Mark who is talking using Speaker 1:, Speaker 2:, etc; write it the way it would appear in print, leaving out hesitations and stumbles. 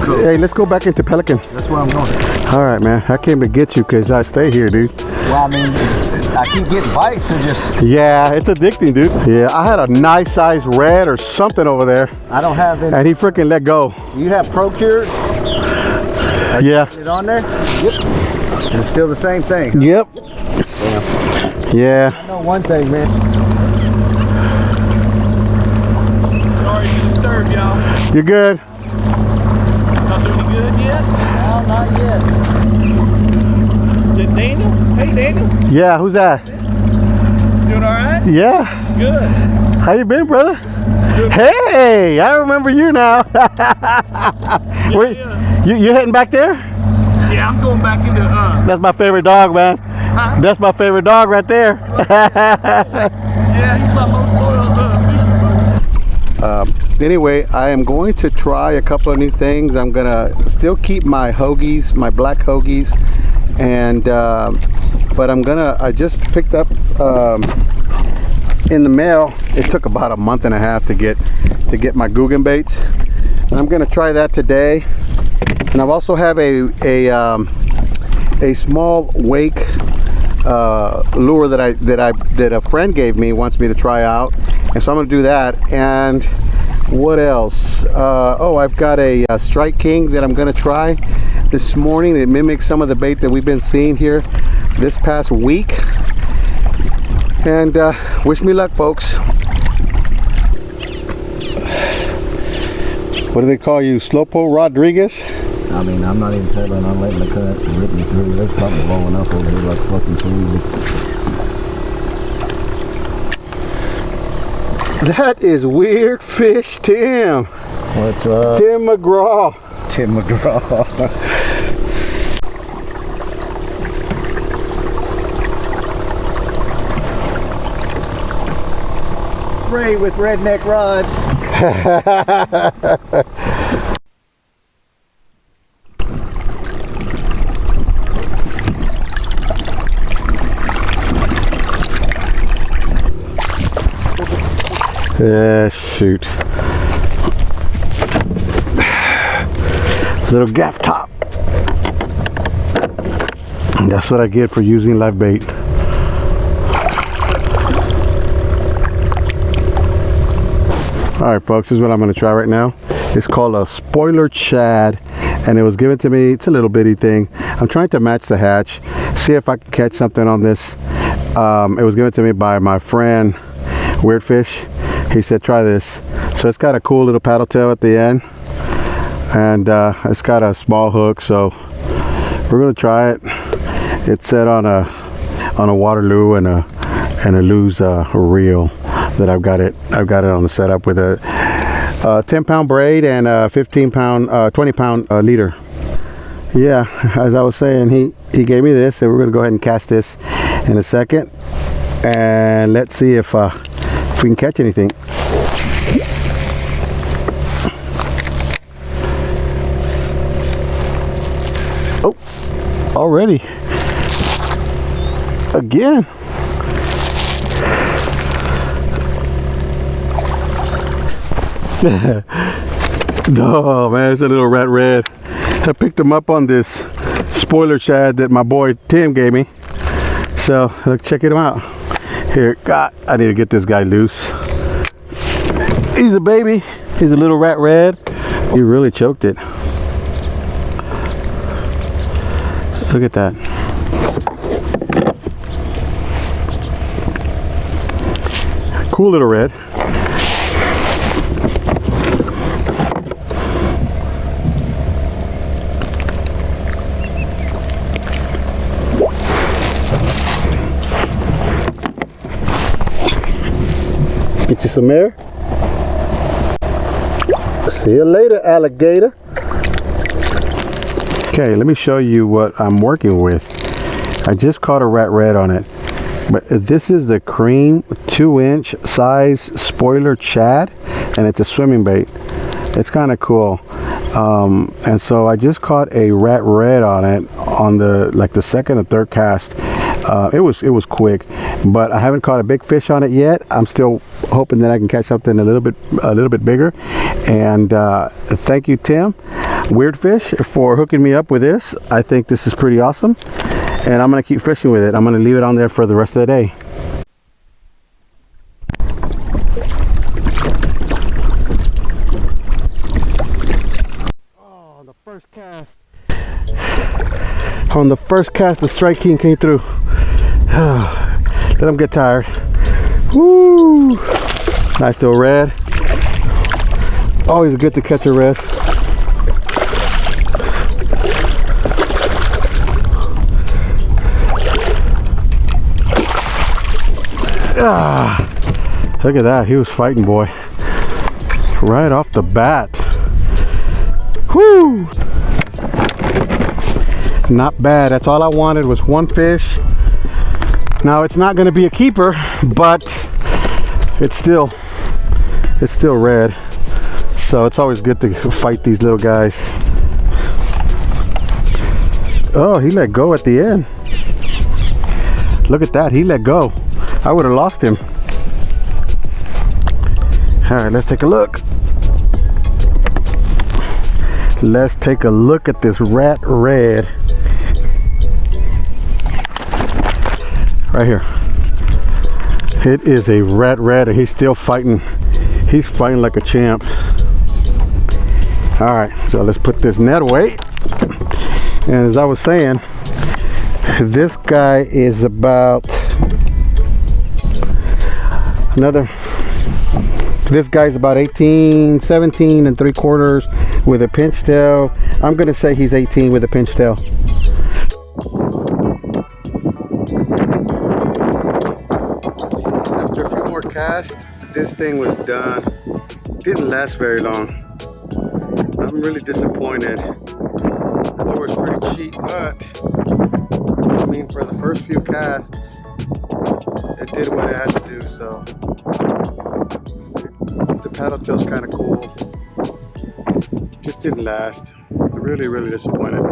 Speaker 1: So
Speaker 2: Hey, let's go back into Pelican.
Speaker 1: that's where I'm going.
Speaker 2: All right, man. I came to get you because I stay here, dude.
Speaker 1: Well, I mean, I keep getting bites, so just
Speaker 2: Yeah, it's addicting, dude. Yeah, I had a nice size red or something over there,
Speaker 1: I don't have any.
Speaker 2: and he freaking let go.
Speaker 1: You have Procure
Speaker 2: Yeah.
Speaker 1: it on there? Yep. And it's still the same thing. Huh?
Speaker 2: Yep. Yeah.
Speaker 1: I know one thing, man.
Speaker 3: Sorry to disturb y'all.
Speaker 2: You're good.
Speaker 3: Y'all doing good yet?
Speaker 1: No, not yet.
Speaker 3: Is it Daniel? Hey Daniel.
Speaker 2: Yeah, who's that?
Speaker 3: Doing alright?
Speaker 2: Yeah.
Speaker 3: Good.
Speaker 2: How you been, brother?
Speaker 3: Good.
Speaker 2: Hey, I remember you now. Wait,
Speaker 3: Yeah.
Speaker 2: you heading back there?
Speaker 3: Yeah, I'm going back into
Speaker 2: That's my favorite dog, man.
Speaker 3: huh?
Speaker 2: That's my favorite dog right there.
Speaker 3: Yeah, he's my most loyal fishing buddy.
Speaker 2: Anyway, I am going to try a couple of new things. I'm gonna still keep my hoagies, my black hoagies, and but I just picked up in the mail. It took about a month and a half to get my Guggen baits, and I'm gonna try that today. And I also have a small wake lure that a friend gave me, wants me to try out, and so I'm gonna do that. And what else? Oh, I've got a Strike King that I'm gonna try this morning. It mimics some of the bait that we've been seeing here this past week. And wish me luck, folks. What do they call you, Slopo Rodriguez?
Speaker 1: I mean, I'm not even pedaling. I'm letting the cut rip me through. There's something blowing up over here like fucking crazy.
Speaker 2: That is Weird Fish Tim.
Speaker 1: What's up?
Speaker 2: Tim McGraw.
Speaker 1: Tim McGraw. Spray with redneck rods.
Speaker 2: Yeah, shoot. Little gaff top. And that's what I get for using live bait. Alright folks, this is what I'm going to try right now. It's called a spoiler shad, and it was given to me. It's a little bitty thing. I'm trying to match the hatch, see if I can catch something on this. It was given to me by my friend Weird Fish. He said try this. So it's got a cool little paddle tail at the end, and it's got a small hook, so we're gonna try it. It's set on a Waterloo and a Lews reel that I've got it on the setup with a 10-pound braid and a 20-pound leader. Yeah, as I was saying, he gave me this, and we're gonna go ahead and cast this in a second, and let's see if we can catch anything. Oh, already again. Oh man, it's a little rat red. I picked him up on this spoiler shad that my boy Tim gave me, so let's check it out. Here, God, I need to get this guy loose. He's a baby. He's a little rat red. He really choked it. Look at that. Cool little red. Get you some air. See you later, alligator. Okay, let me show you what I'm working with. I just caught a rat red on it, but this is the cream 2-inch size spoiler shad, and it's a swimming bait. It's kind of cool. And so I just caught a rat red on it on the second or third cast. It was quick, but I haven't caught a big fish on it yet. I'm still hoping that I can catch something a little bit bigger. And thank you, Tim. weird fish for hooking me up with this. I think this is pretty awesome, and I'm gonna keep fishing with it. I'm gonna leave it on there for the rest of the day. Oh, the first cast. On the first cast, the Strike King came through. Let him get tired. Woo! Nice little red. Always good to catch a red. Look at that. He was fighting, boy. Right off the bat. Whoo! Not bad. That's all I wanted was one fish. Now it's not going to be a keeper, but it's still red. So it's always good to fight these little guys. Oh, he let go at the end. Look at that. He let go. I would have lost him. All right, let's take a look. Let's take a look at this rat red. Right here. It is a rat red, and he's still fighting. He's fighting like a champ. All right, so let's put this net away. And as I was saying, this guy is about this guy's about 18, 17 and 3/4 with a pinch tail. I'm gonna say he's 18 with a pinch tail. After a few more casts, this thing was done. Didn't last very long. I'm really disappointed. The lure was pretty cheap, but I mean, for the first few casts, it did what it had to do. So the paddle tail's kind of cool. Just didn't last. Really disappointed.